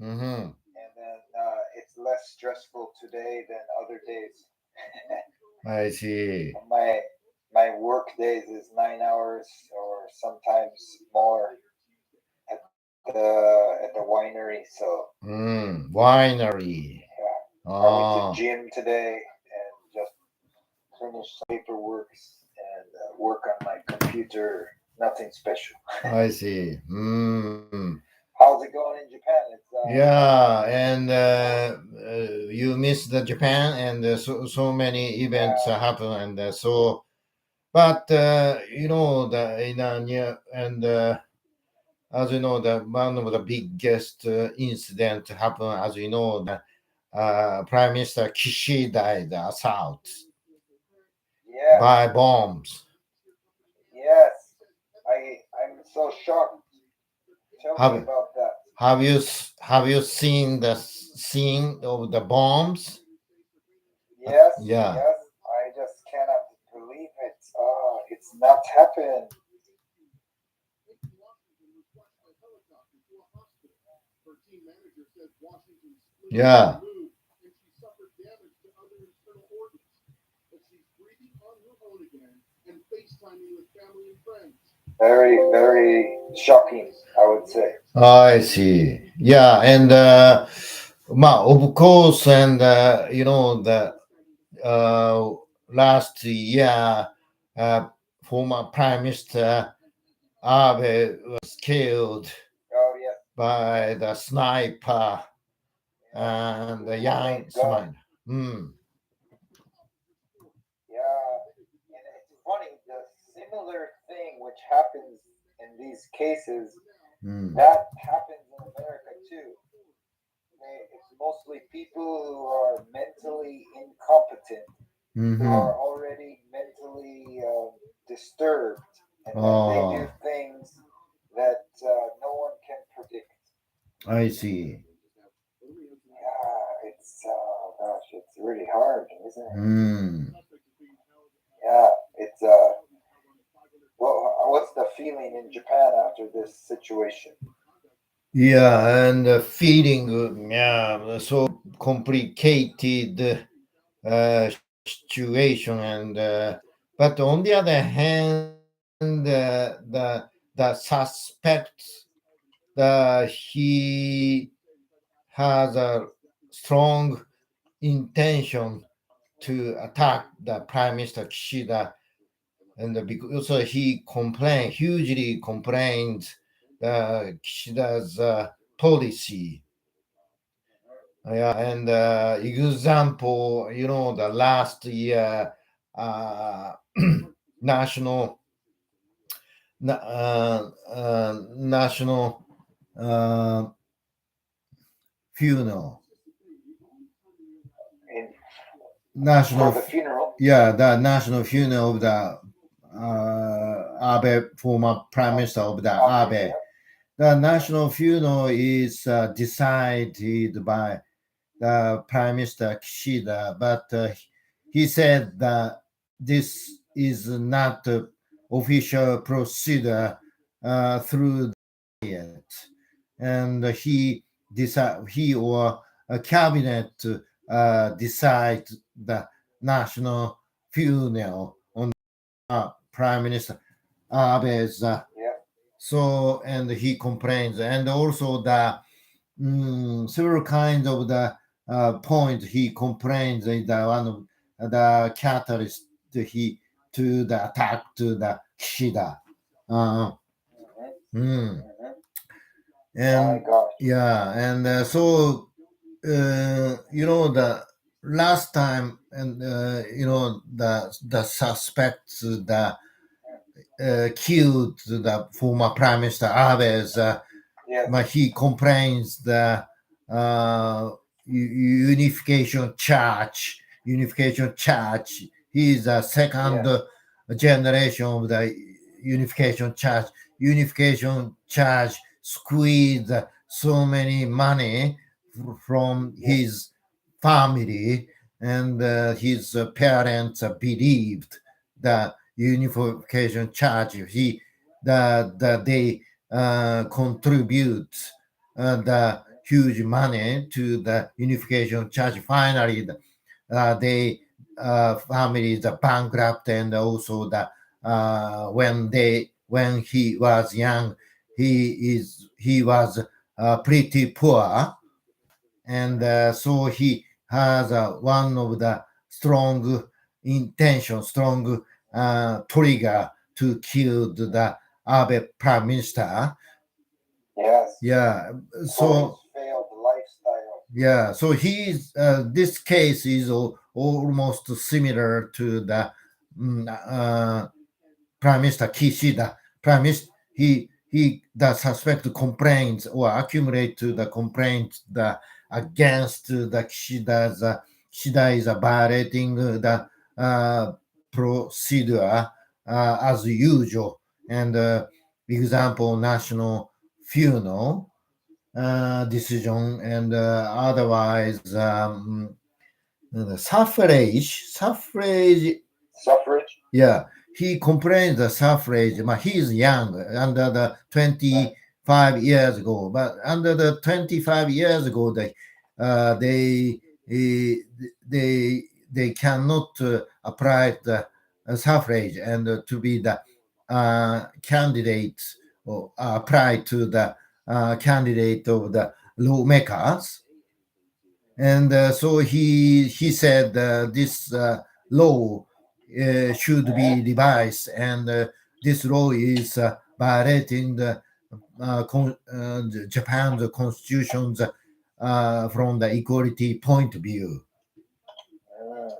Mm-hmm. and then it's less stressful today than other days. I see. My work days is 9 hours or sometimes more at the winery. So Winery. yeah, I went to Oh, gym today and just finished some paperwork and work on my computer. Nothing special. I see. How's it going in Japan? It's Yeah, and you miss the Japan, and so many events yeah, happen, and but the in near and as you know, the one of the biggest incident happened, as you know, the Prime Minister Kishi died assault yes, by bombs. yes. I'm so shocked. Tell me Have about that. have you seen the scene of the bombs? Yes, Yeah, yes. I just cannot believe it. It's not happened. yeah, Very, very shocking, I would say. I see. Yeah, and of course, and the uh, last year, uh, former Prime Minister Abe was killed Oh yeah, by the sniper yeah. and the The young late God. sniper. Mm. Yeah, and it's funny. The similar thing which happens in these cases Mm. that happens in America too. It's mostly people who are mentally incompetent, who Mm-hmm. are already mentally disturbed, and then they do Oh, things that no one can predict. I see. Yeah, it's gosh, it's really hard, isn't it? Mm. Yeah, it's what's the feeling in Japan after this situation? Yeah, and feeling yeah, so complicated situation, and but on the other hand, the suspect, he has a strong intention to attack the Prime Minister Kishida, and because he hugely complains Kishida's policy. Yeah, and example, the last year uh, national national uh, funeral, In for national, the funeral? yeah, the national funeral of the Abe, former prime Uh, minister of the Abe, Abe. yeah, The yeah, national funeral is decided by the Prime Minister Kishida, but he said that this is not the official procedure through it, and he or a cabinet decide the national funeral on Prime Minister Abe's. yeah, And he complains, and also the several kinds of the point he complains is the one of the catalyst to the attack to the Kishida. Uh, hmm mm. hmm My And gosh, yeah, and the last time, and the suspects the killed the former Prime Minister Abe's. yes, But he complains the uh, unification church. He is a second yes, generation of the unification church. Unification church squeezed so many money from yes, his family, and his parents believed the unification church. They contribute the huge money to the unification church. Finally, they families are bankrupt, and also the when he was young, he was pretty poor, and so he has one of the strong intention, strong trigger to kill the Abe prime minister. Yes. Yeah, For so his failed lifestyle. yeah, so he's this case is almost similar to the Prime Minister Kishida. Prime Minister, he the suspect complaints or accumulate to the complaints the against the Kishida's Kishida is violating the procedure as usual, and example national funeral decision, and otherwise suffrage. Suffrage. Yeah, he complains the suffrage. But he is young, under the 25 years ago. But under the 25 years ago, eh, they they cannot apply the suffrage and to be the candidate or apply to the candidate of the lawmakers. And so he said this law should be revised, and this law is violating the Japan's constitutions from the equality point of view. Mm,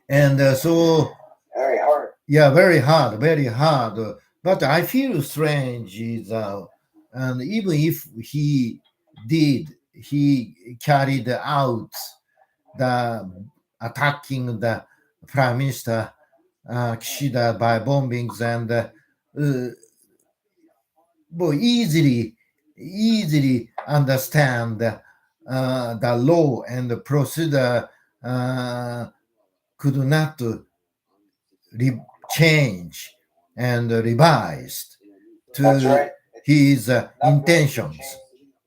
And so very hard. yeah, very hard, very hard. But I feel strange is, and even if he carried out the attacking the prime minister Kishida by bombings, and easily understand the law and the procedure could not change and revised That's to right. his Not going to intentions. change.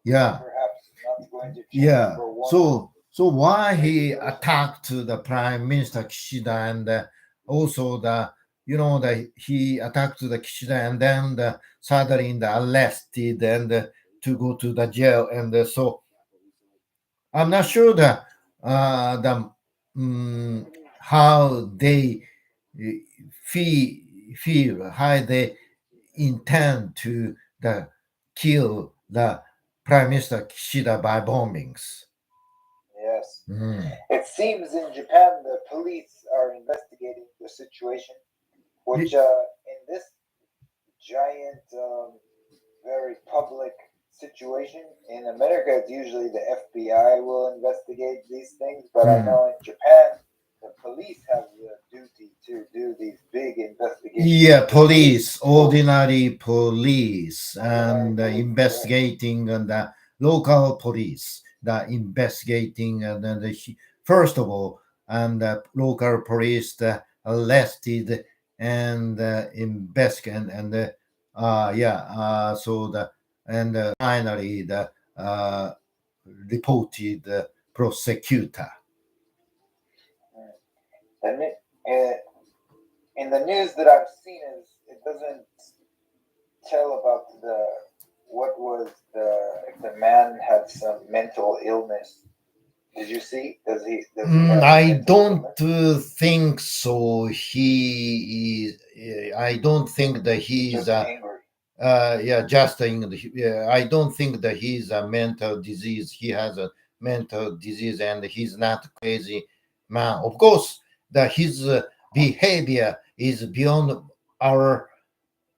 Yeah, Perhaps not going to change yeah. for one. So why he attacked the prime minister Kishida, and also the that he attacked the Kishida, and then suddenly arrested, and to go to the jail, and so I'm not sure that how they uh, feel how they intend to kill the prime minister Kishida by bombings. Yes. Mm. It seems in Japan the police are investigating the situation, which in this giant, very public situation in America, it's usually the FBI will investigate these things. But I know in Japan, the police have the duty to do these big investigations. Yeah, The police, will- ordinary police, and police, investigating, and the local police, the investigating, and then first of all, and the local police arrested and investigate, and so the and finally the reported prosecutor. And in the news that I've seen, is it doesn't tell about the what was the if the man had some mental illness. Did you see? Does he have I mental don't illness? think so. He is. I don't think that he's. Just angry. Yeah, just I don't think that he's a mental disease. He has a mental disease, and he's not crazy man. Of course, that his behavior is beyond our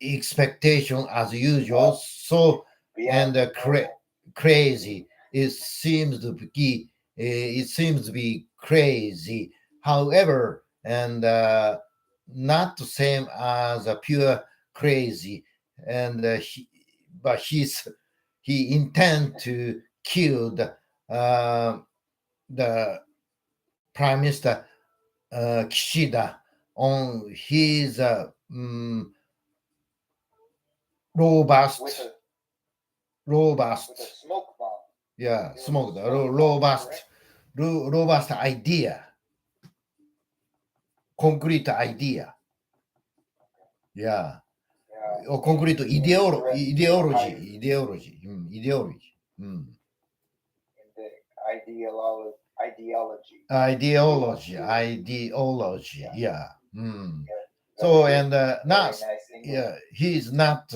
expectation as usual. So and Beyond normal. crazy. It seems to be crazy. However, and not the same as a pure crazy. And but he intend to kill the prime minister Kishida on his with robust a with a robust smoke bomb. Yeah, It was smoked, smoked out, correct? robust idea, concrete idea. Yeah, Yeah, or concrete high ideology. Mm. in the ideology. He wants Ideology, to, ideology. yeah, Yeah. Mm. yeah, very So good, and very not, nice English. yeah, he's not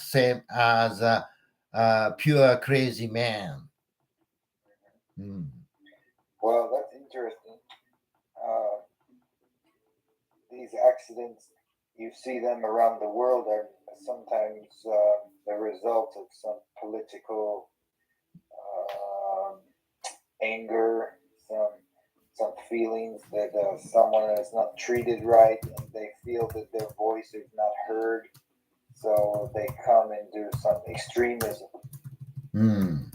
same as a pure crazy man. Mm. Well, that's interesting. Uh, these accidents, you see them around the world, are sometimes the result of some political um anger, some some feelings that someone is not treated right, and they feel that their voice is not heard, so they come and do some extremism. Mm.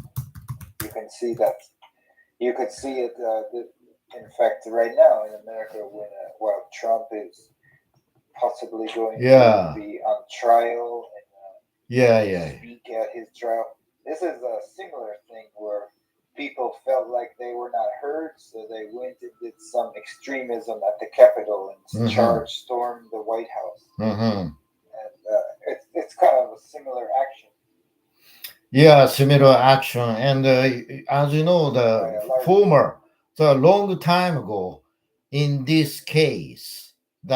You can see that. You could see it. In fact, right now in America, when while Trump is possibly going to Yeah, be on trial and yeah, yeah. speak at his trial. This is a similar thing where people felt like they were not heard, so they went and did some extremism at the Capitol and Mm-hmm. charged, stormed the White House. Mm-hmm. And it's kind of a similar action Yeah, similar action. And as you know, by the a large group. former, so a long time ago, in this case, in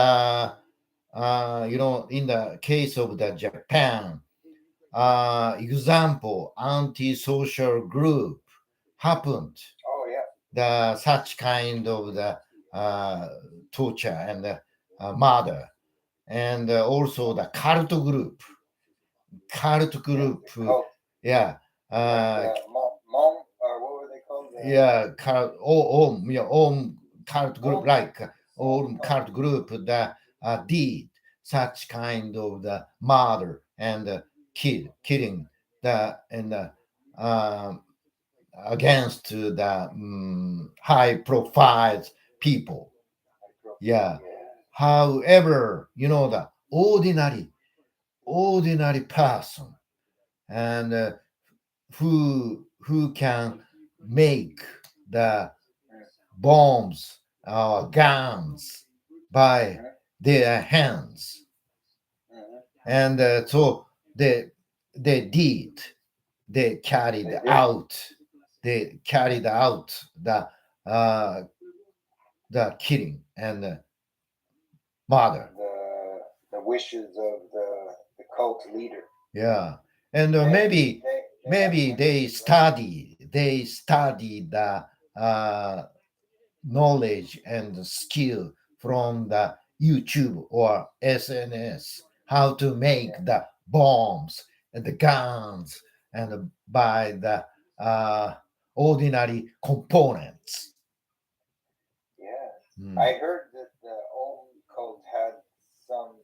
the case of the Japan, example, anti-social group happened, Oh yeah, the such kind of the uh, torture and murder, and also the cult yeah, group, the cult, yeah, like uh, the Hmong, or what were they called? The yeah, all cult group, Hmong, like Hmong all cult. cult group that did such kind of the murder and killing the and um, against the high profile people. Yeah. Yeah, However, the ordinary person and who can make the mm, bombs or guns by mm-hmm, their hands, mm-hmm. and so they they did they carried They did out they carried out uh, the killing and murder. the wishes of the cult leader. Yeah, and They they had maybe wishes, right? they study the knowledge and skill from the YouTube or SNS, how to make Yeah, the bombs and the guns and by the ordinary components. yeah. Mm. I heard that the Om cult had some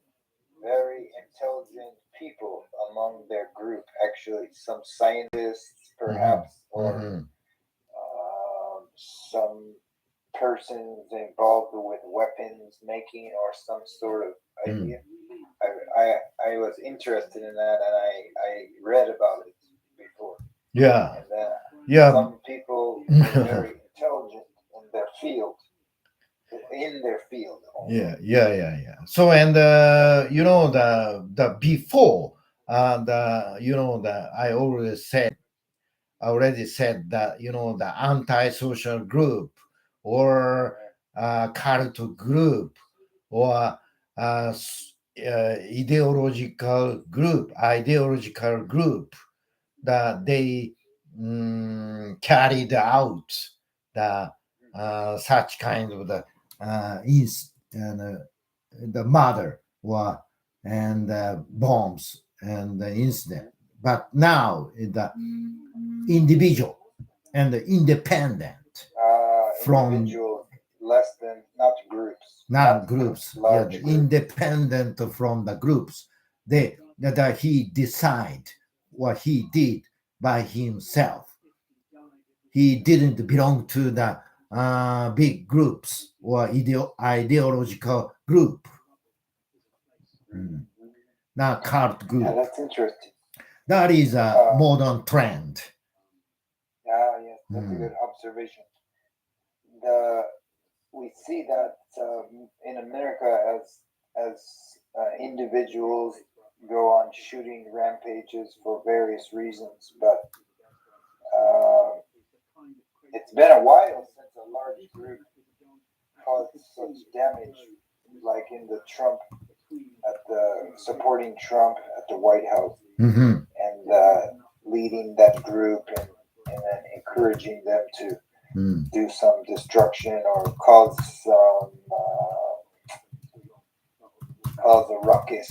very intelligent people among their group. Actually, some scientists, Mhm. perhaps, or Mhm. some persons involved with weapons making or some sort of Mm. idea. I, I was interested in that, and I read about it before. Yeah, And yeah. some people were very intelligent in their field, only. Yeah. So and the before the the I already said that the anti-social group or cult group or ideological group that they carried out the such kind of the the murder or and bombs and the incident. Mm-hmm. But now the individual and the independent from Individuals, less than, not groups, not not groups, yeah, the large groups. independent from the groups, that he decide what he did by himself. He didn't belong to the big groups or ideological group, Mm. not cult Yeah, group. that's interesting. That is a Uh, modern trend. That's a Mm. good observation. The We see that in America as individuals go on shooting rampages for various reasons, but uh, it's been a while since a large group caused such damage, like in the Trump at the supporting Trump at the White House Mm-hmm. and leading that group and then encouraging them to Mm. do some destruction or cause a ruckus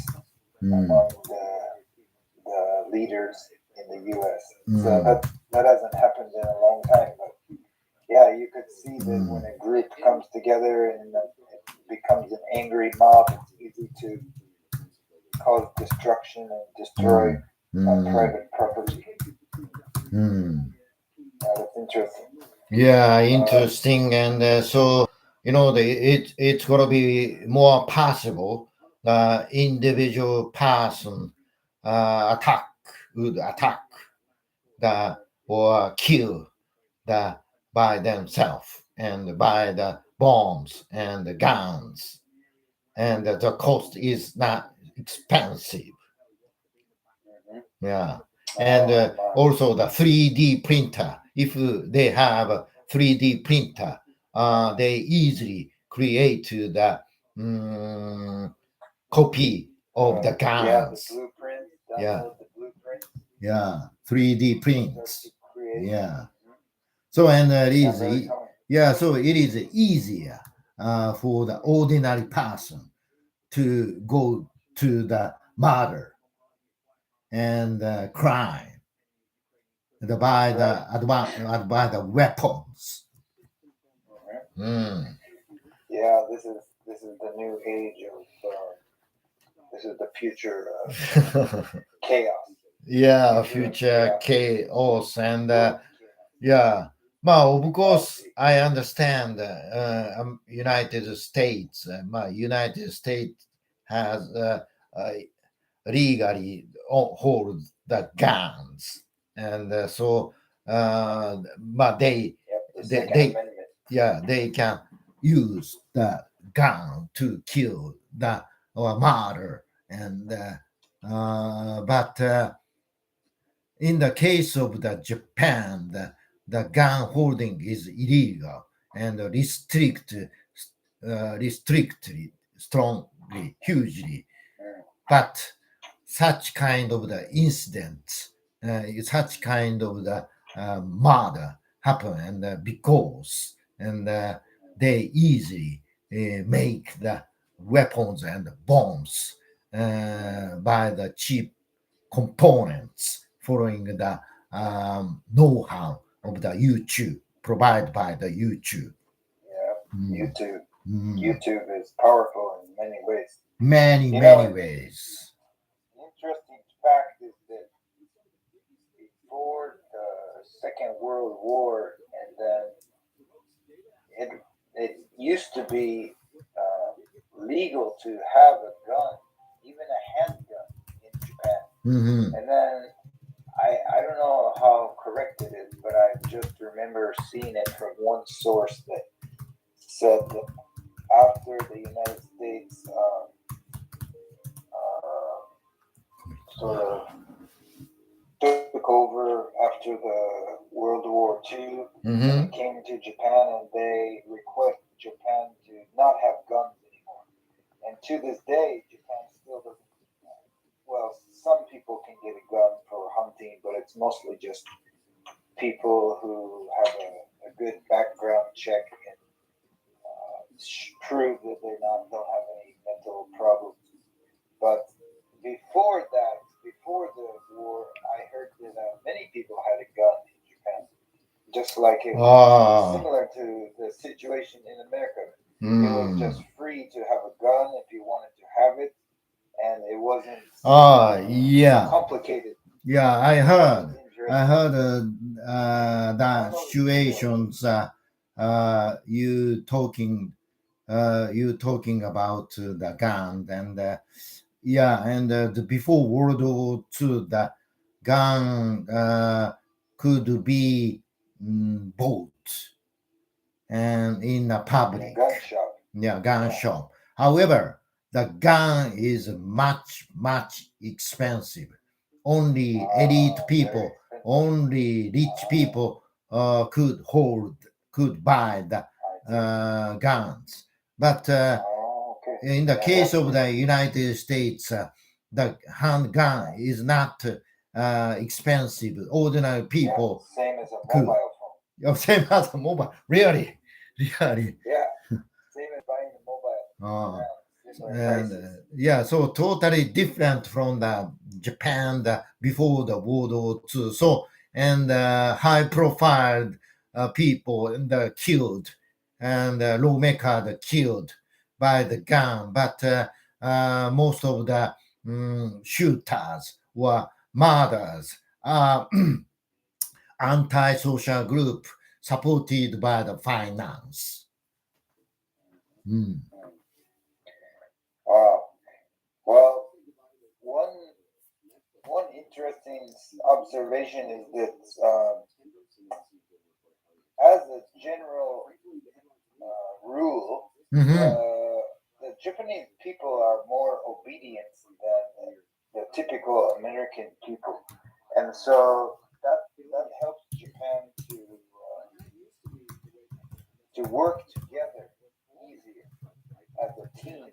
Mm. among the leaders in the U.S. So Mm. that hasn't happened in a long time, but yeah, you could see that when Mm. a group comes together and it becomes an angry mob, it's easy to cause destruction and destroy Mm. private property. Mm. That's interesting. Yeah, interesting. And so, it's going to be more possible the individual person attack would attack the or kill the by themselves and by the bombs and the guns, and the cost is not expensive. Hmm. Yeah, and Oh my. also the 3D printer. If they have a 3D printer, they easily create the mm, copy of the Yeah, the guns. blueprints. Yeah, Download the blueprints yeah, 3D and start to prints. create. Yeah. Mhm. So and Yeah, very common. yeah, so it is easier for the ordinary person to go to the murder and crime Right. by the weapons. Hmm. Mm. Yeah, this is the new age of. This is the future of chaos. Yeah, Future of future chaos. chaos and World chaos. yeah. Well, of course, Politics. I understand. United States, United States has uh, legally hold the guns, and but Yep. The they, Second they, Amendment. yeah, they can use the gun to kill the or murder, and but in the case of the Japan, the gun holding is illegal and restricted strongly, hugely. Mm. But such kind of the incidents, such kind of the murder happen, and because and they easily make the weapons and bombs by the cheap components following the know-how of the YouTube provided by the YouTube. Yeah. Mm, YouTube. mm. YouTube is powerful in many ways. Many, You know, many an ways. interesting fact is that before the Second World War, and then it it used to be legal to have a gun, even a handgun, in Japan. Mm-hmm. And then I don't know how correct it is, but I just remember seeing it from one source that said that after the United States sort of took over after the World War II, and Mm-hmm. it came to Japan, and they requested Japan to not have guns anymore. And to this day, Japan still doesn't. Well, some people can get a gun for hunting, but it's mostly just people who have a good background check and prove that they don't have any mental problems. But before that, before the war, I heard that many people had a gun in Japan, just like it Ah, similar to the situation in America. It was just mm. free to have a gun if you wanted to have it, and it wasn't Yeah, complicated. yeah. That was I interesting. heard I the don't know if it's still. situations. You talking about the gun and yeah, and before World War II, the gun could be bought and in a in a public, gun shop. gun Yeah. shop. However, the gun is much expensive. Only elite Very people, expensive. only rich people could buy the I see. guns. But Okay. in the Yeah, case that's of true. the United States, the handgun is not expensive. Ordinary Yeah, people same as a could. mobile phone. Same as a mobile. Really, really. Yeah, same as buying a mobile. Uh, Around similar and prices. yeah, so totally different from the Japan before the World War II. So and high profile people and killed and lawmaker killed by the gun, but most of the shooters were murders. Anti-social group supported by the finance. Mm. Mm. Wow. Well, one one interesting observation is that as a general rule, Hmm. the Japanese people are more obedient than the typical American people, and so that helps Japan to work together easier as a team.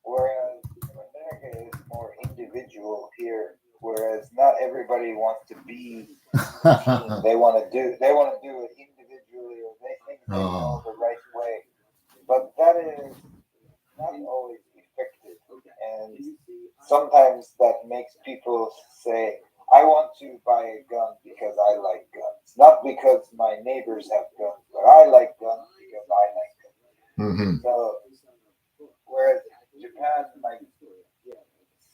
Whereas in America is more individual here. Whereas not everybody wants to be a team. They want to do it individually, or they think they know Oh. the right way. But that is not always effective, and sometimes that makes people say, "I want to buy a gun because I like guns, not because my neighbors have guns, but I like guns because I like guns." Hmm. So whereas Japan might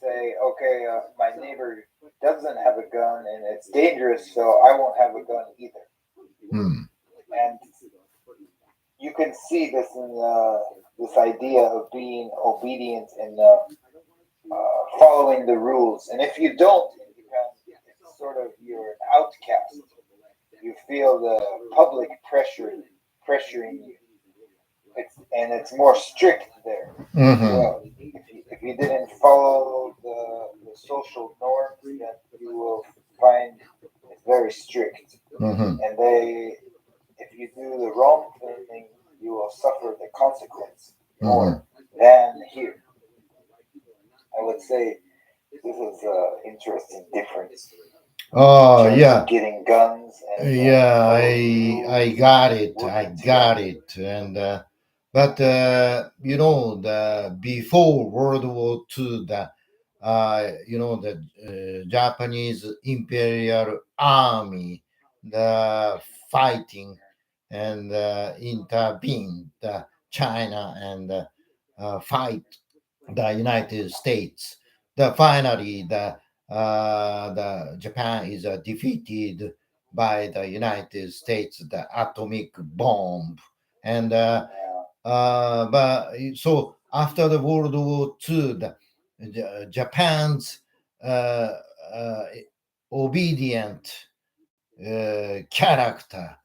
say, okay, my neighbor doesn't have a gun and it's dangerous, so I won't have a gun either. Mm. And you can see this in this idea of being obedient and following the rules. And if you don't in Japan, it's sort of you're an outcast. You feel the public pressuring you. It's more strict there as Hmm. well. If you didn't follow the social norms, then you will find it's very strict. Hmm. And if you do the wrong thing, you will suffer the consequence more Hmm. than here. I would say this is an interesting difference in Oh terms of yeah, getting guns and yeah. following I rules got and it. I working got together. it. And but the before World War II, the Japanese Imperial Army, the fighting and intervened China and fight the United States. Finally the Japan is defeated by the United States, the atomic bomb, and Yeah, but so after the World War II, Japan's uh, uh, obedient character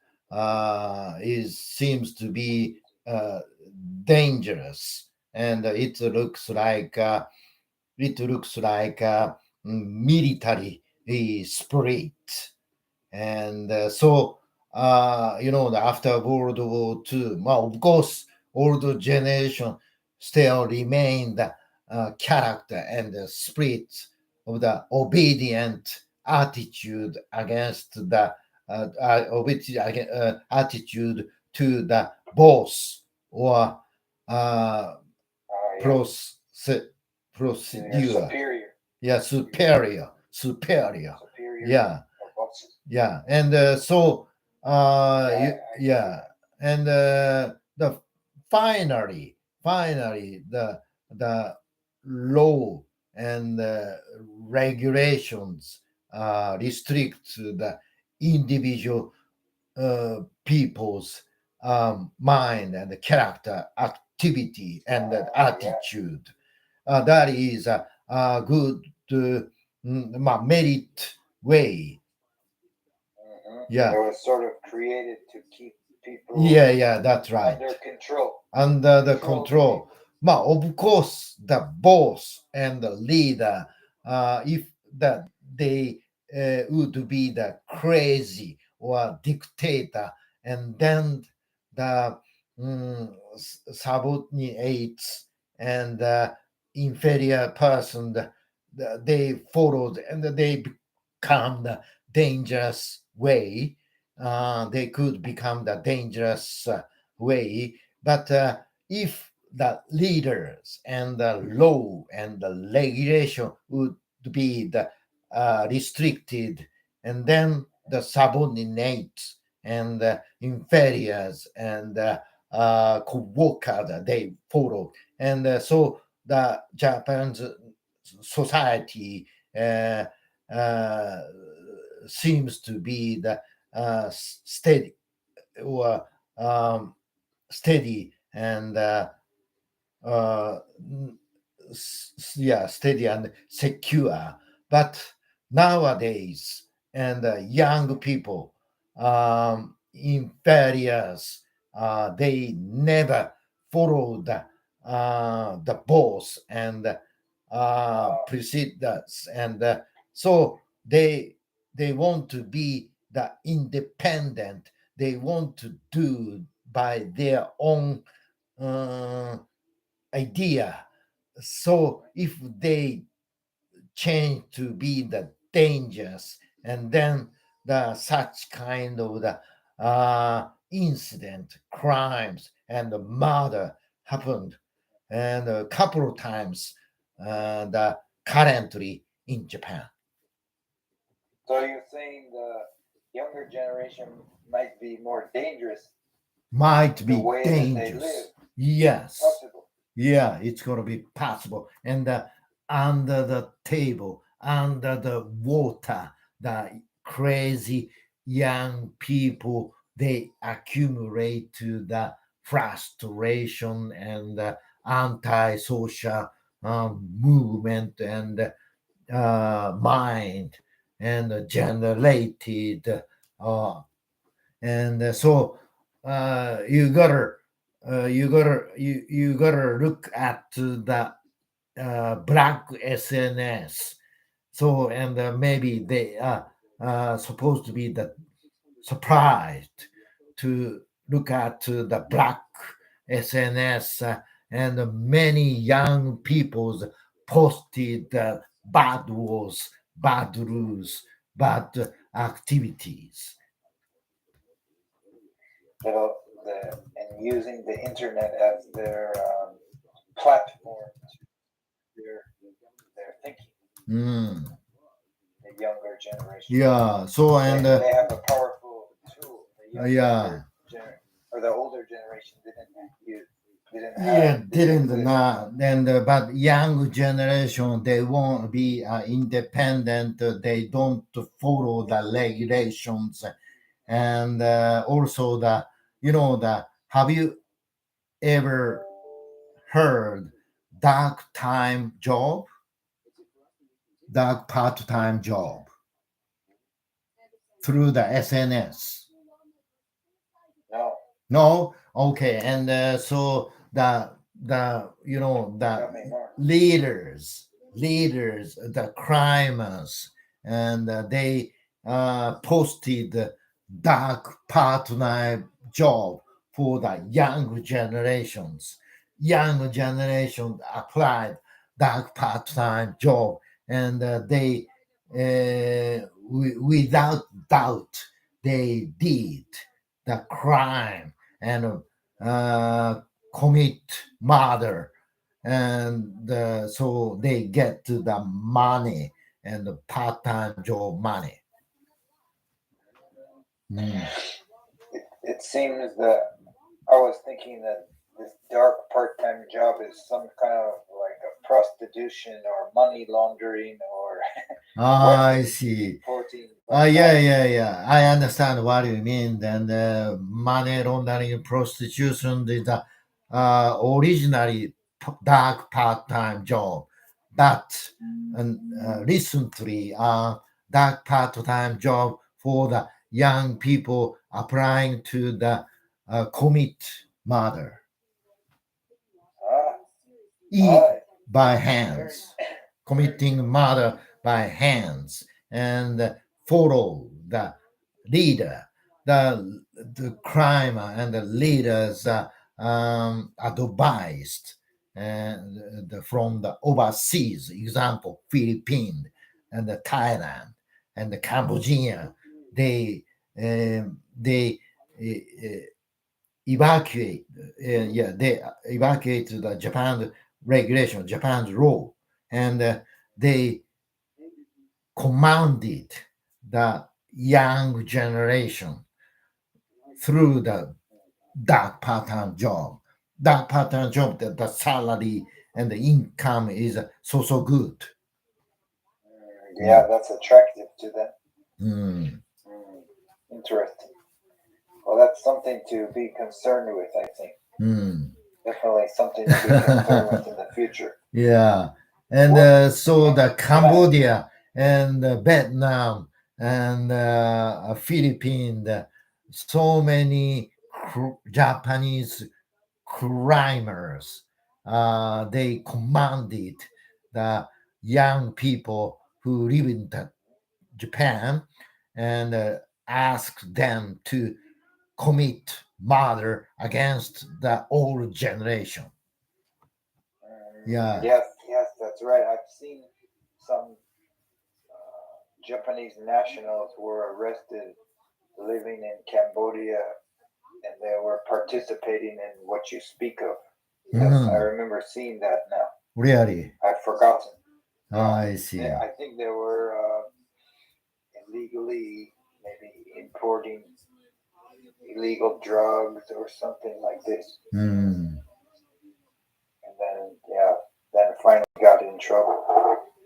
is seems to be dangerous, and it looks like a military spirit. And after World War II, well, of course, older generation still remain the character and the spirit of the obedient attitude against the attitude to the boss or uh, yeah, proce- to your procedure. superior, Yeah, superior. superior Yeah, or bosses. yeah. And Yeah, I can see yeah. that. And the finally the law and regulations restrict the individual people's mind and character, activity and Yeah, attitude. That is a good merit way. Yeah, It was sort of created to keep people yeah, that's right. under control. Under the Control the control. people. Of course, the boss and the leader, if that they would be the crazy or dictator, and then the subordinates and the inferior person, they followed and they become the dangerous way. They could become the dangerous way, but if the leaders and the law and the regulation would be the restricted, and then the subordinates and the inferiors and co-workers they follow, and so the Japan's society uh, uh, seems to be the steady or steady and uh, yeah, steady and secure. But nowadays, and young people, inferiors, they never follow the boss and precede us, and so they want to be the independent. They want to do by their own uh, idea. So if they change to be the dangers, and then the such kind of the incident, crimes, and the murder happened, and a couple of times, the currently in Japan. So you're saying the younger generation might be more dangerous Might the be way that they live? dangerous. Yes. Possible. Yeah, it's going to be possible. And under the table, under the water, the crazy young people, they accumulate to the frustration and anti-social movement and mind and generated uh, and so you gotta look at the black SNS. So and maybe they are supposed to be the surprised to look at the black SNS, and many young peoples posted bad wars, bad rules, bad activities. The, and using the internet as their platform to their thinking. Mm. The younger generation. Yeah. So and They have a powerful tool. The yeah, or the older generation didn't have yeah, didn't didn't exist. not and but young generation they won't be independent. They don't follow the regulations, and also the the have you ever heard dark time job, dark part time job through the SNS? No, No, okay, and so the the tell me more. leaders, the crimers, and they posted dark part-time job for the young generations. Young generation applied dark part-time job, and they without doubt they did the crime and uh, commit murder, and so they get to the money and the part-time job money. Mm. It seems that I was thinking that this dark part-time job is some kind of like a prostitution or money laundering or I weapons see. importing from Yeah, China. yeah, yeah. I understand what you mean. And money laundering, prostitution is the originally dark part-time job, but recently dark part-time job for the young people applying to the commit murder, Ah, eat ah, by very, hands, very committing interesting. murder by hands, and follow the leader, the crime and the leaders advised from the overseas, example Philippines and the Thailand and the Cambodia, they they evacuate, they evacuate the Japan regulation, Japan's law, and they commanded the young generation through the dark part-time job. Dark part-time job, the salary and the income is so good. Yeah, Mm. that's attractive to them. Mm. Mm, interesting. Well, that's something to be concerned with, I think. Mm. Definitely something to be concerned with in the future. Yeah, and What so can, the can I? Cambodia and Vietnam and Philippines, so many Japanese crimers, they commanded the young people who live in Japan and asked them to commit murder against the old generation. Yeah. Yes, yes, that's right. I've seen some Japanese nationals were arrested living in Cambodia and they were participating in what you speak of. Yes, I Mhm. remember seeing that now. Really? I've forgotten. Yeah, I see. I think they were illegally maybe importing illegal drugs or something like this. Mm. And then, yeah, then finally got in trouble.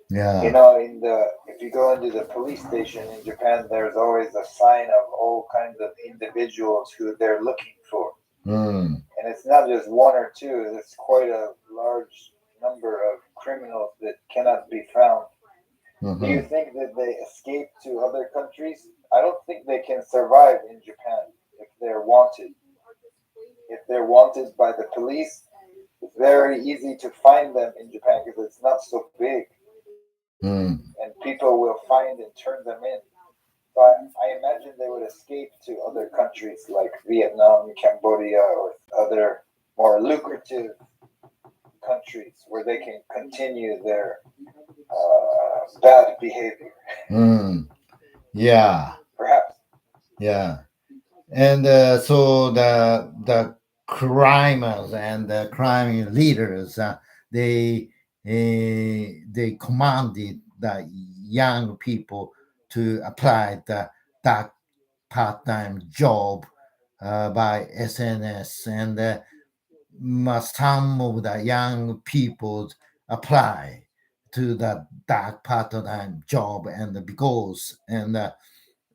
You Yeah. know, in the if you go into the police station in Japan, there's always a sign of all kinds of individuals who they're looking for, Mm. and it's not just one or two. It's quite a large number of criminals that cannot be found. Do you Hmm. think that they escape to other countries? I don't think they can survive in Japan if they're wanted. If they're wanted by the police, it's very easy to find them in Japan because it's not so big, Mm. and people will find and turn them in. So I imagine they would escape to other countries like Vietnam, Cambodia, or other more lucrative countries where they can continue their bad behavior. Mm. Yeah. Perhaps. Yeah. And so the criminals and the crime leaders, they commanded the young people to apply that part-time job by SNS, and some of the young people apply to the dark part-time job, and because and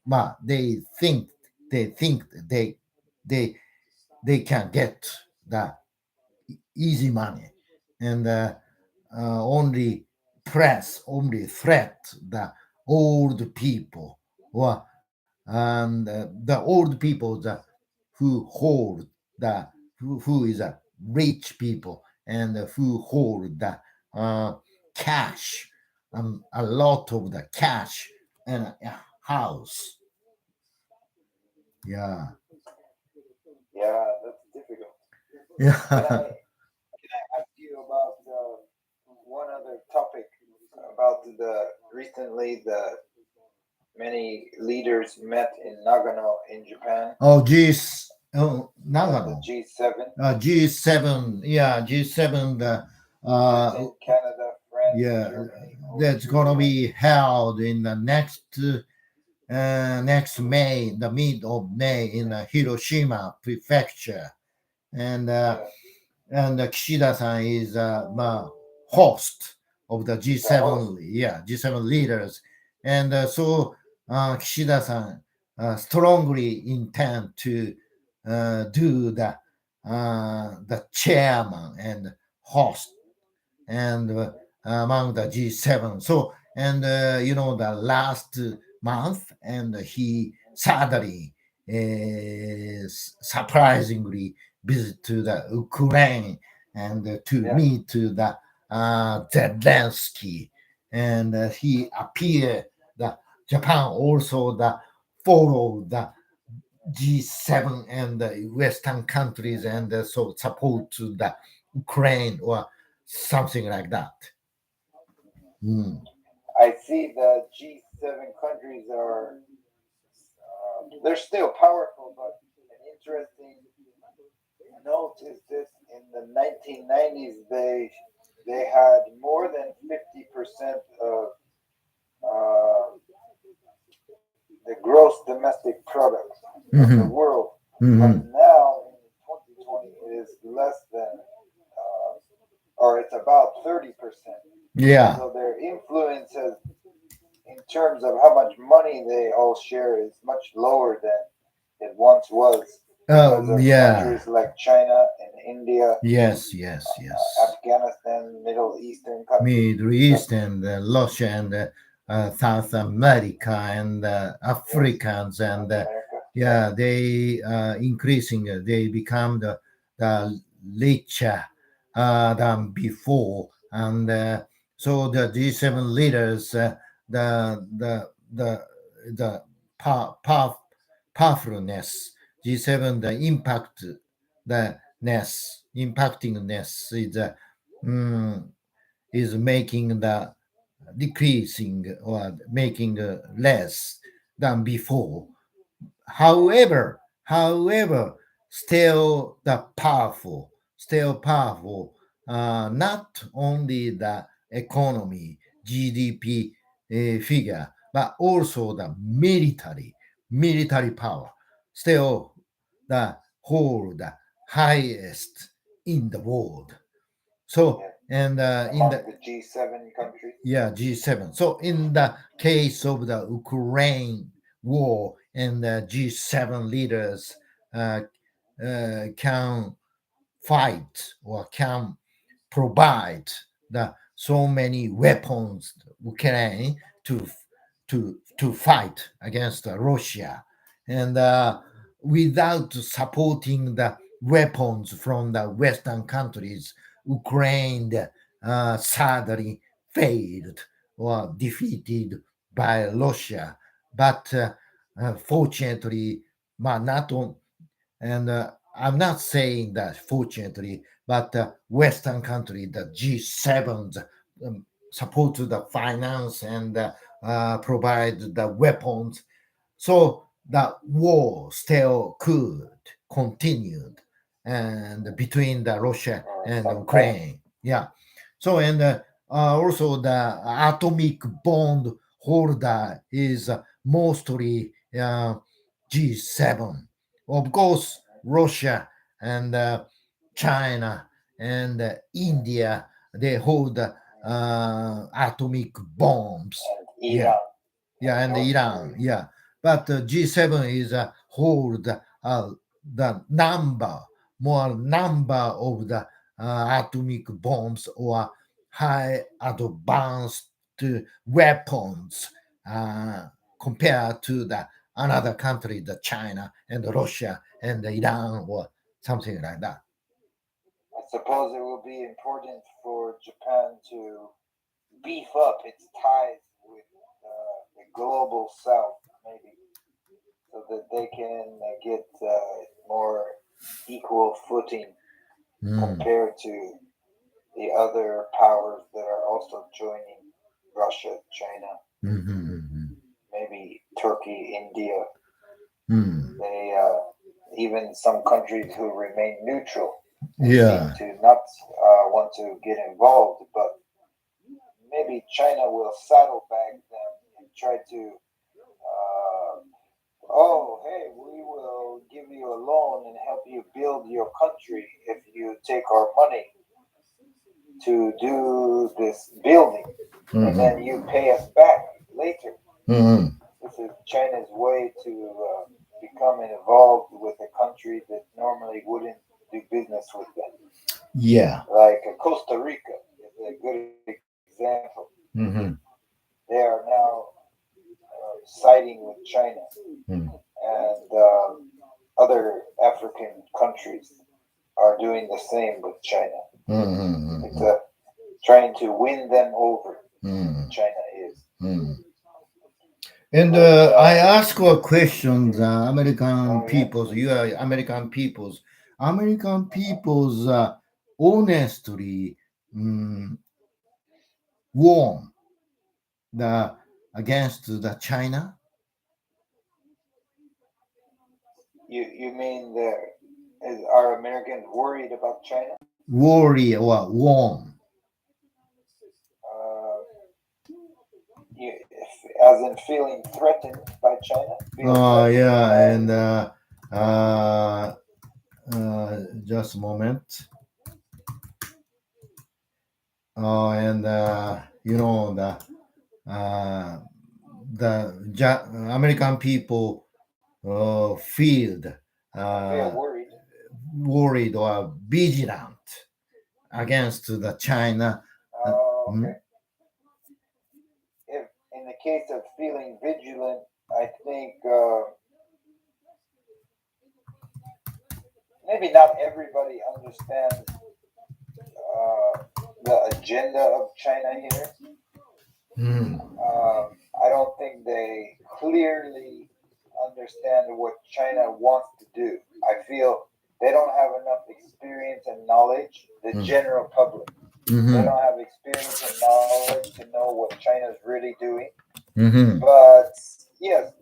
but they think they they can get the easy money, and only threat the old people, or and the old people who hold the who is a rich people, and who hold the uh, cash, a lot of the cash and a house. Yeah. Yeah, that's difficult. Can Yeah. I ask you about one other topic about the recently the many leaders met in Nagano in Japan. Oh, The Nagano. G7. G7, yeah, G7. Uh, Britain, Canada, France, yeah, Germany, that's gonna Austria. be held in the next May, the mid of May, in Hiroshima Prefecture, and Yeah, Kishida-san is host of the he's the host. G7, yeah, G7 leaders, and so Kishida-san strongly intend to do the chairman and host, and among the G7. So, and the last month, and he suddenly, surprisingly, visit to the Ukraine and to Yeah, meet to the Zelensky, and he appeared. The Japan also the follow the G7 and the Western countries and so support to the Ukraine or something like that. Mm. I see the G7 countries are they're still powerful, but an interesting note is this: in the 1990s, they had more than 50% of uh, the gross domestic product of the Hmm. world, but Hmm. now in 2020 it is less than, or it's about 30%. Yeah. So their influence has, in terms of how much money they all share, is much lower than it once was because of Yeah. countries like China and India, Yes. Yes. Yes. Afghanistan, Middle Eastern countries. Middle So, East and Russia and South America and yes, Africans and South America. Yeah, yeah, they increasing. They become the richer than before, and so the G7 leaders, the pow, pow, powerfulness G7 the impact the ness impactingness mm, is making the decreasing or making less than before. However, still powerful. Not only the economy, GDP figure, but also the military power. Still, the hold the highest in the world. So, yeah. and in Among the the G7 countries. yeah, G7. So in the case of the Ukraine war and the G7 leaders uh, can fight or can provide the so many weapons Ukraine to fight against Russia, and without supporting the weapons from the Western countries, Ukraine sadly failed or defeated by Russia. But fortunately, not on, and I'm not saying that fortunately, but Western country, the G7s, support the finance and provide the weapons. So the war still could continued and between the Russia Or and sometimes. Ukraine. Yeah. So and also the atomic bomb holder is mostly G7. Of course, Russia and China and India, they hold atomic bombs. And Yeah, Iran yeah, and and North Iran. Korea. Yeah, but G7 is hold the number of the atomic bombs or high advanced weapons uh, compared to the another country, the China and Russia and Iran or something like that. I suppose it will be important for Japan to beef up its ties with the global south, maybe, so that they can get more equal footing Mm. compared to the other powers that are also joining: Russia, China, Mhm, maybe Turkey, India. mhm. They even some countries who remain neutral. They seem Yeah. to not want to get involved, but maybe China will saddlebag them and try to, oh, hey, we will give you a loan and help you build your country if you take our money to do this building, and then Mhm, you pay us back later. mhm. This is China's way to become involved with a country that normally wouldn't do business with them. Yeah. Like Costa Rica is a good example. Mhm, They are now siding with China. African countries are doing the same with China. It's trying to win them over. China is. And I ask a question: the American Oh, yeah. peoples, you are American peoples, honestly warn the against the China. You mean are Americans worried about China? Worry or warn. Uh, as in feeling threatened by China? Feel Oh threatened yeah, by. and uh, just a moment. Oh, and uh, American people feel Feel uh, worried. worried or vigilant against the China. Okay. If in the case of feeling vigilant, I think maybe not everybody understands the agenda of China here. I don't think they clearly understand what China wants to do. I feel they don't have enough experience and knowledge, the general public. They don't have experience and knowledge to know what China's really doing. But yes,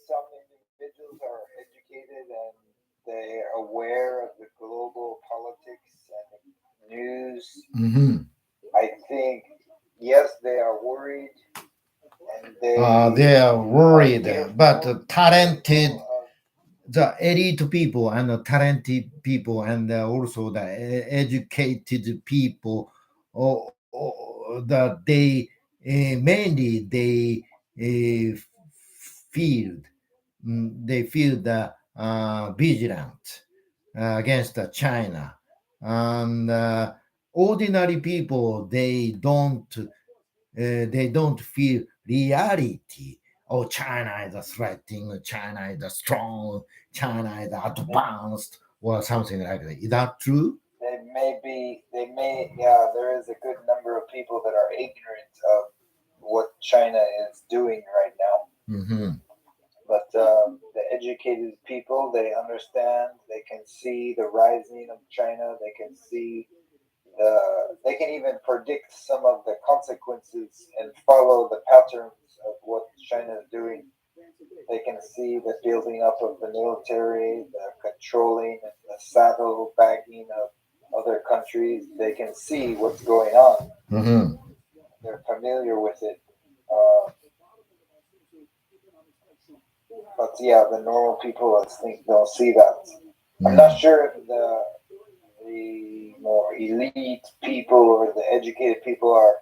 some individuals are educated and they're aware of the global politics and the news. I think, yes, they are worried and They they are are worried, but talented, fearful of. the elite people and the talented people, and also the educated people, that they mainly uh, feel they feel the vigilant against China, and ordinary people they don't feel reality. Oh, China is a threatening, China is a strong, China is advanced, or something like that. Is that true? Yeah, there is a good number of people that are ignorant of what China is doing right now. But the educated people, they understand, they can see the rising of China, they can see they can even predict some of the consequences and follow the patterns of what China is doing. They can see the building up of the military, the controlling and the saddle bagging of other countries. They can see what's going on. They're familiar with it. Uh, but yeah, the normal people, I think, don't see that. I'm not sure if the more elite people or the educated people are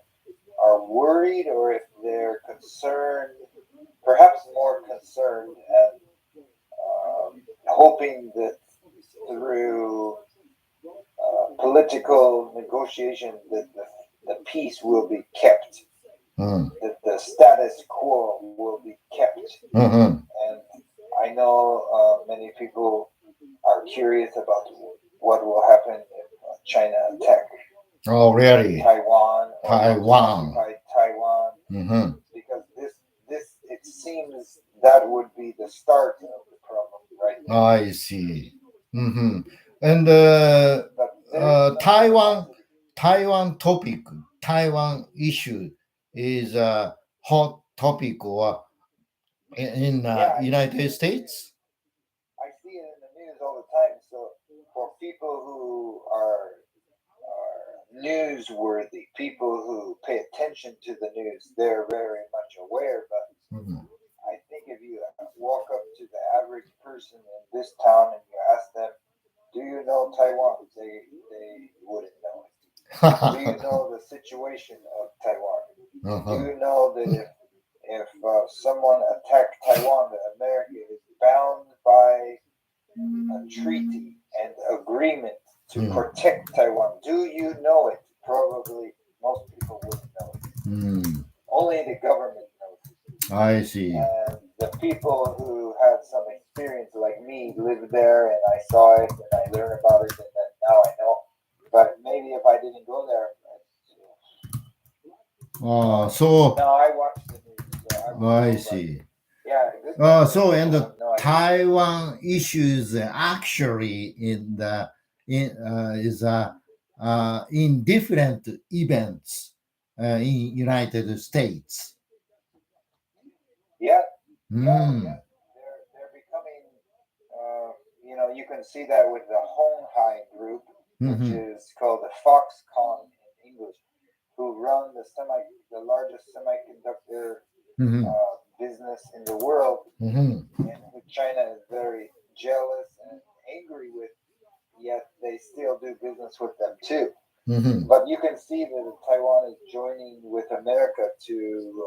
worried or if they're concerned, perhaps more concerned and hoping that through political negotiation that the peace will be kept, that the status quo will be kept. And I know many people are curious about what will happen if China attack Oh, really? Taiwan or Taiwan. occupy Taiwan, because this it seems that would be the start of the problem right now. I see. And But there is some animosity. Taiwan topic, Taiwan issue is a hot topic or in Yeah, United States. I see it in the news all the time. So for people who are newsworthy, people who pay attention to the news, they're very much aware. But I think if you walk up to the average person in this town and you ask them, "Do you know Taiwan?" They wouldn't know it. Do you know the situation of Taiwan? Do you know that if someone attacked Taiwan, that America is bound by a treaty and agreement to protect Taiwan? Do you know it? Probably most people wouldn't know it. Only the government knows it. I see. And the people who had some experience like me lived there and I saw it and I learned about it and then now I know. But maybe if I didn't go there, So no, I watched the news, so I would I know. But see. yeah, good thing So that and people the have no idea. Taiwan issues actually in different events in United States. Yeah, yeah, Mm. yeah. They're becoming. You can see that with the Honghai group, which Mm-hmm. is called the Foxconn in English, who run the largest semiconductor Mm-hmm. business in the world, Mm-hmm. and who China is very jealous and angry with. Yet they still do business with them too. Mm-hmm. But you can see that Taiwan is joining with America to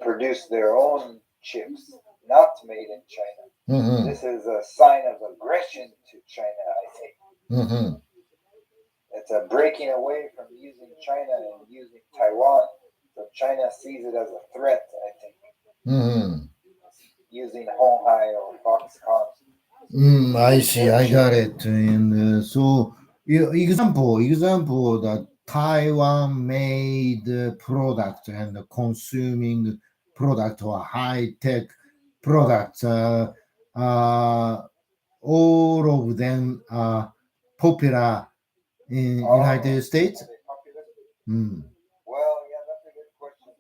produce their own chips, not made in China. Mm-hmm. This is a sign of aggression to China, I think. Mm-hmm. It's a breaking away from using China and using Taiwan. So China sees it as a threat, I think, Mm-hmm. using Honghai or Foxconn I with see. their I got chips. it. And so, example that Taiwan made product and consuming product or high tech products. Uh, all of them are popular in Oh, United States. are they popular? Mm. Well, yeah, that's a good question.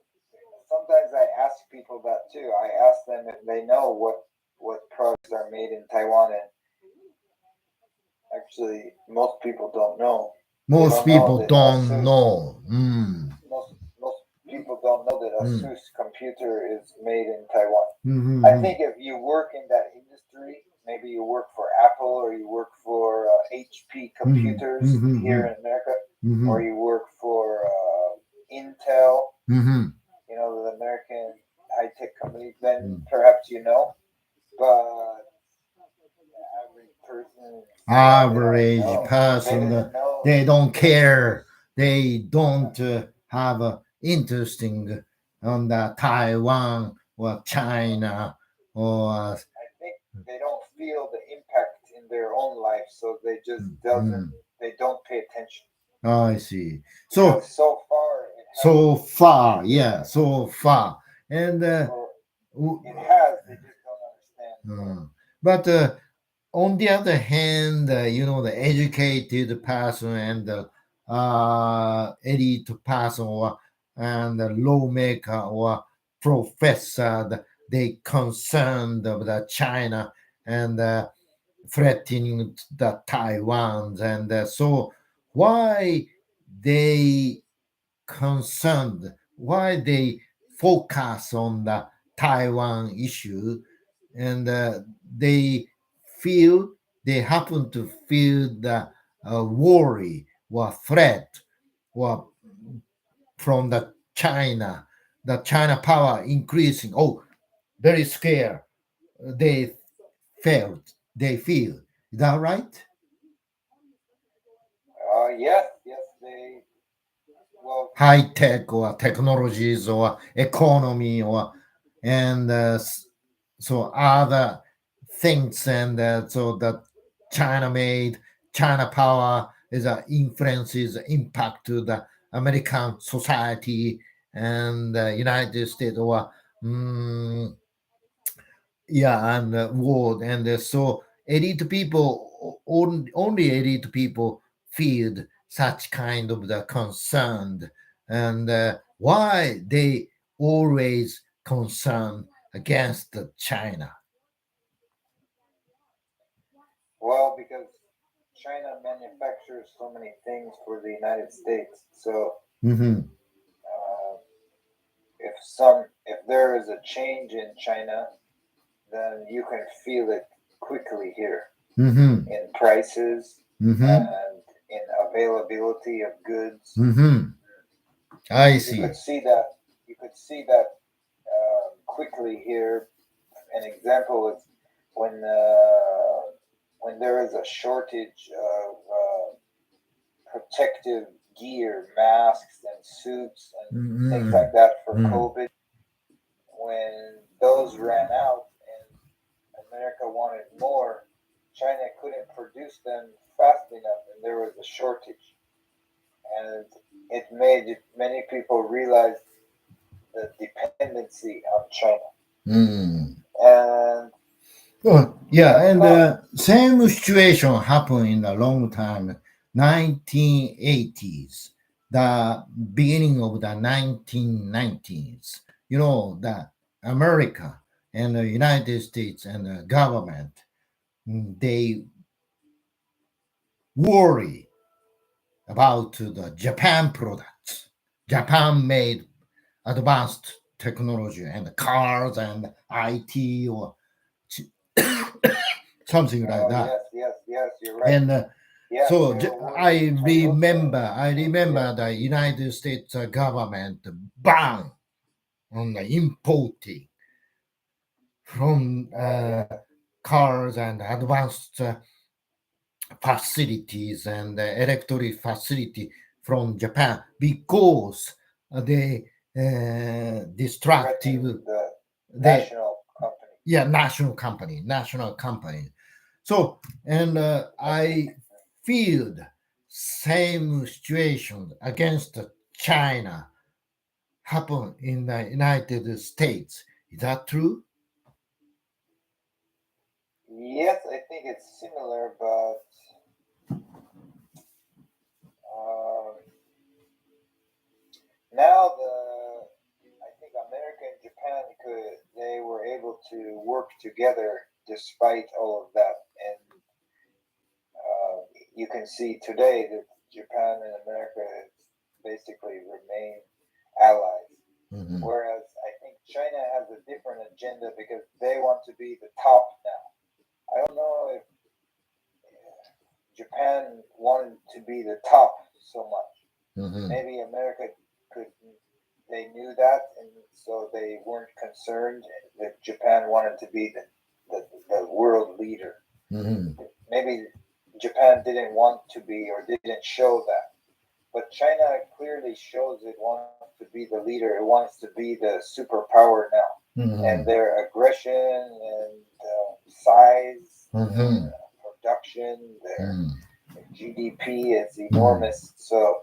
Sometimes I ask people that too. I ask them if they know what products are made in Taiwan, and actually, most people don't know. They Most don't know people that don't ASUS. know. Mm. Most people don't know that Mm. ASUS computer is made in Taiwan. I Mm-hmm. think if you work in that industry, maybe you work for Apple or you work for HP Mm-hmm. Computers here Mm-hmm. in America, Mm-hmm. or you work for Intel, Mm-hmm. the American high tech company, then Mm. perhaps you know. But the average person in Taiwan, they don't Average know. They person, didn't know they don't ASUS. care. They don't have interesting on the Taiwan or China or I think they don't feel the impact in their own life, so they just doesn't. mm, They don't pay attention I see. because So so far it so hasn't. far, yeah, so far, and Or it has. They just don't understand. uh, but on the other hand, the educated person and the elite person and the lawmaker or professor, they concerned of the China and threatening the Taiwan. And so why they concerned, why they focus on the Taiwan issue, and they feel they happen to feel the worry or threat or from the China power increasing. Oh, very scared. They they feel. Is that right? Yes, yes. They well, High tech or technologies or economy or and so other things, and so that China made China power is influences impact to the American society and United States or mm, yeah, and world, and so elite people, only elite people feel such kind of the concern, and why they always concern against China. well, because China manufactures so many things for the United States. So Mm-hmm. uh, if there is a change in China, then you can feel it quickly here Mm-hmm. in prices Mm-hmm. and in availability of goods. Mm-hmm. I You see. could see that. You could see that quickly here. An example is when when there is a shortage of protective gear, masks and suits and things Mm-hmm. like that for Mm-hmm. COVID. When those ran out and America wanted more, China couldn't produce them fast enough, and there was a shortage. And it made many people realize the dependency on China. Mm. And Oh, yeah, the and top, the same situation happened in a long time, 1980s, the beginning of the 1990s. The America and the United States and the government, they worry about the Japan products. Japan made advanced technology and cars and IT or something like oh that. yes, yes, yes, you're right. And Yes, so they were I worried. remember, Toyota, I yes, remember the United States government ban on the importing from yes, cars and advanced facilities and electric facility from Japan because the destructive, threatening the the national company. yeah, national company. So, and I Okay. feel the same situation against China happen in the United States. Is that true? Yes, I think it's similar, but um, now I think America and Japan they were able to work together despite all of that, and uh, you can see today that Japan and America basically remain allies. Mm-hmm. Whereas I think China has a different agenda because they want to be the top now. I don't know if Japan wanted to be the top so much. Mm-hmm. Maybe America could, they knew that, and so they weren't concerned that Japan wanted to be the world leader. Mm-hmm. Maybe Japan didn't want to be or didn't show that. But China clearly shows it wants to be the leader. It wants to be the superpower now. And Mm-hmm. their aggression and size, Mm-hmm. their production, their Mm-hmm. GDP is enormous. So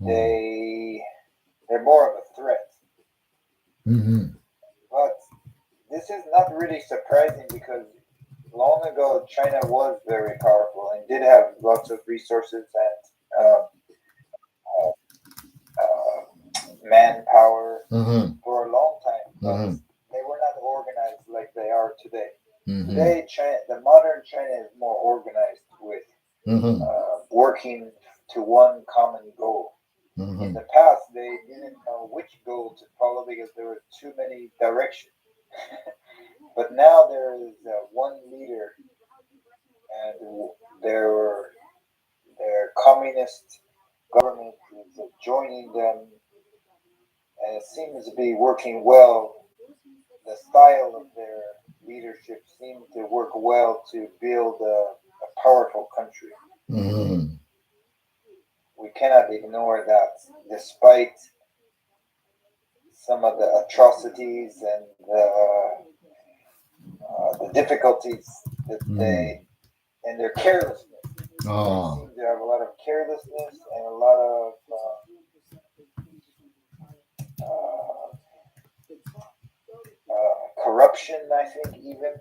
Mm-hmm. they they're more of a threat. Mm-hmm. But this is not really surprising because long ago China was very powerful and did have lots of resources and uh, manpower Mm-hmm. for a long time, but Mm-hmm. they were not organized like they are today. Mm-hmm. Today, China, the modern China is more organized with Mm-hmm. working to one common goal. In Mm-hmm. the past, they didn't know which goal to follow because there were too many directions. But now there is one leader, and their their communist government is joining them, and it seems to be working well. The style of their leadership seemed to work well to build a powerful country. Mm-hmm. We cannot ignore that, despite some of the atrocities and the difficulties that Mm-hmm. they and their carelessness. They Oh. seem to have a lot of carelessness and a lot of uh, corruption. I think even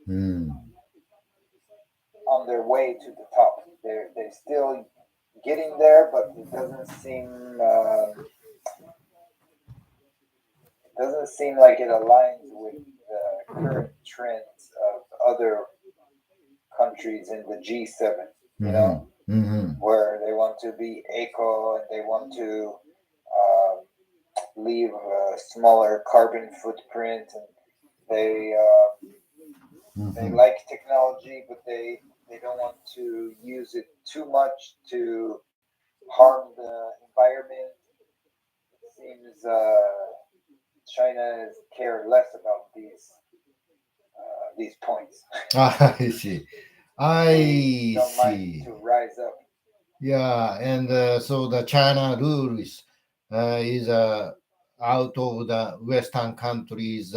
Mm. on their way to the top, they still getting there, but it doesn't seem like it aligns with the current trends of other countries in the G7. You Mm-hmm. know, Mm-hmm. where they want to be eco and they want to um, leave a smaller carbon footprint, and they they Mm-hmm. like technology, but they don't want to use it too much to harm the environment. It seems China care less about these points. I see. They I don't mind see. to rise up. Yeah, and so the China rules is out of the Western countries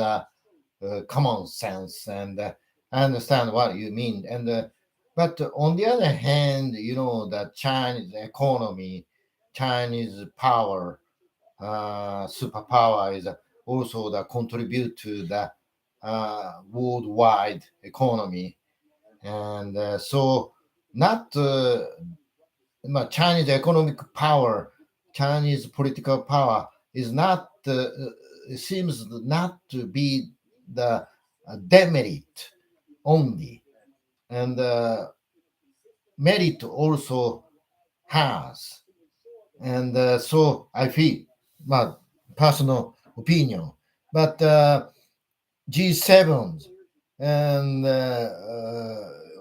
common sense, and I understand what you mean. And but on the other hand, the Chinese economy, Chinese power, superpower is also the contribute to the worldwide economy, and so not Chinese economic power, Chinese political power is not it seems not to be the demerit only, and merit also has, and so I feel, my personal opinion, but G7 and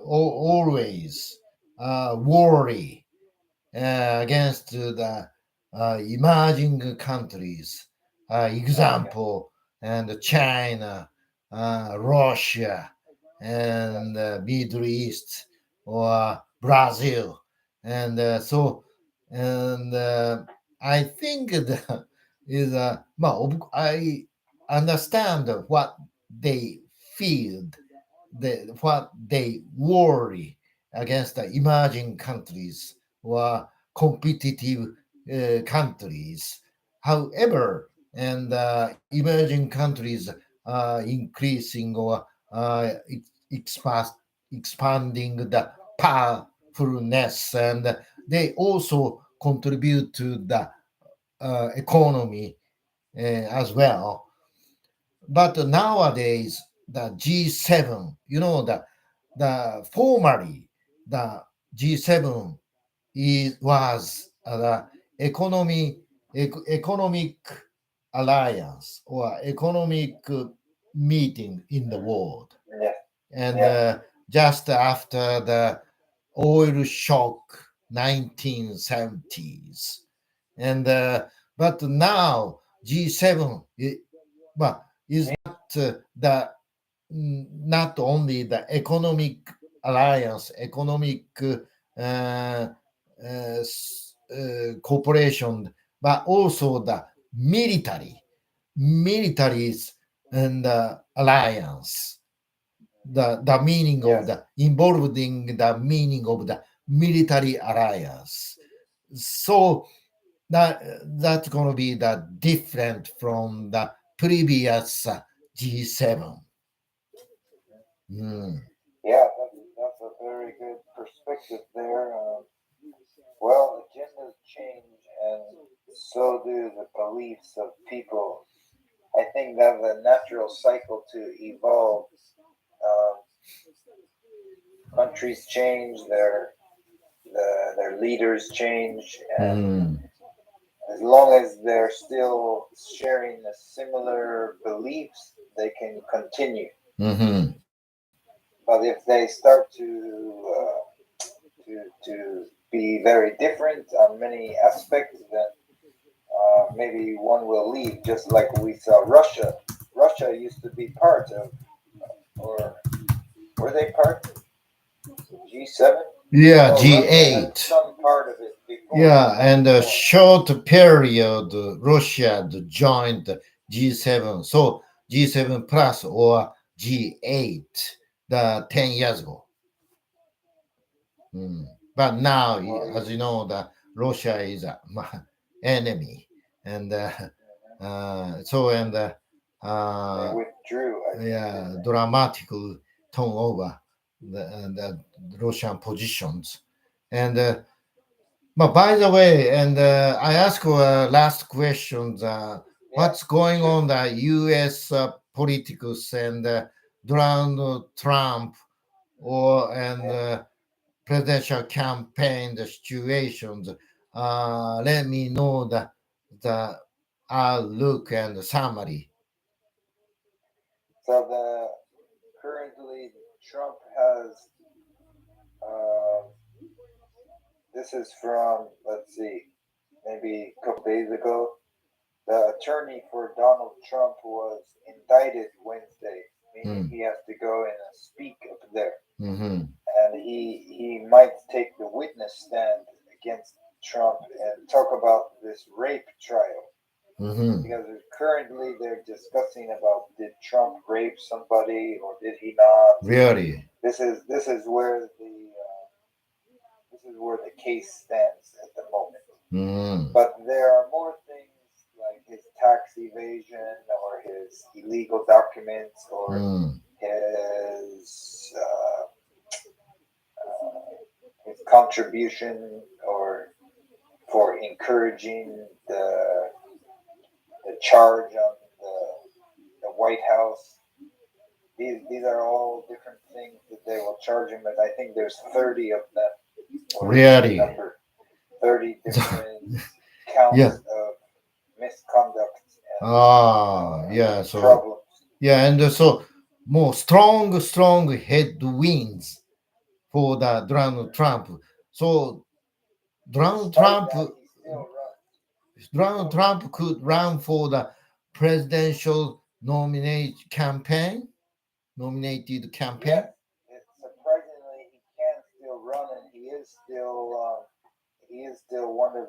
always worry against the emerging countries, Okay. example, and China, Russia, and Middle East, or Brazil, and and I think that is well, I understand what they feel, what they worry against the emerging countries or competitive countries. However, and emerging countries are increasing or expanding the powerfulness, and they also contribute to the economy as well. But nowadays, the G7, the formerly the G7 was the economic alliance or economic meeting in the world, Yeah. and Yeah. just after the oil shock 1970s, and but now G7 but is not the not only the economic alliance, economic cooperation, but also the militaries and alliance. The meaning of Yes. the involving the meaning of the military alliance. So that's going to be the different from the previous G7. Mm. Yeah, that's a very good perspective there. Well, agendas change, and so do the beliefs of people. I think that's a natural cycle to evolve. Um, Countries change, their leaders change, and Mm. as long as they're still sharing the similar beliefs, they can continue. Mm-hmm. But if they start to be very different on many aspects, then maybe one will leave. Just like we saw Russia. Russia used to be part of, or were they part of G7? Yeah, No, Russia had G8. some part of it before, Yeah, long and a before. short period, Russia joined G7. So G7 plus or G8, the 10 years ago. Mm. But now, Well, as you know, the Russia is my enemy, and so and they uh, withdrew, I think, yeah, didn't they? dramatically turn over the Russian positions, and but by the way, and I ask last question: Yeah, what's going shoot. on the U.S. Politics and Donald Trump or and Yeah. presidential campaign the situations. Let me know the outlook and the summary. So currently Trump has this is from, let's see, maybe a couple days ago. The attorney for Donald Trump was indicted Wednesday, meaning Mm. he has to go and speak up there, Mm-hmm. and he might take the witness stand against Trump and talk about this rape trial Mm-hmm. because currently they're discussing about did Trump rape somebody or did he not. Really? This is where the case stands at the moment. But there are more things like his tax evasion or his illegal documents or his contribution or for encouraging the charge on the White House. These are all different things that they will charge him with. I think there's 30 of them. Really? Number 30 different counts Yeah. of misconduct Yeah. So problems. yeah, and so more strong headwinds for the Donald Trump. So Donald Despite Trump that, he still runs. Donald Trump could run for the presidential nominated campaign. Yes, surprisingly, he can still run, and he is still one of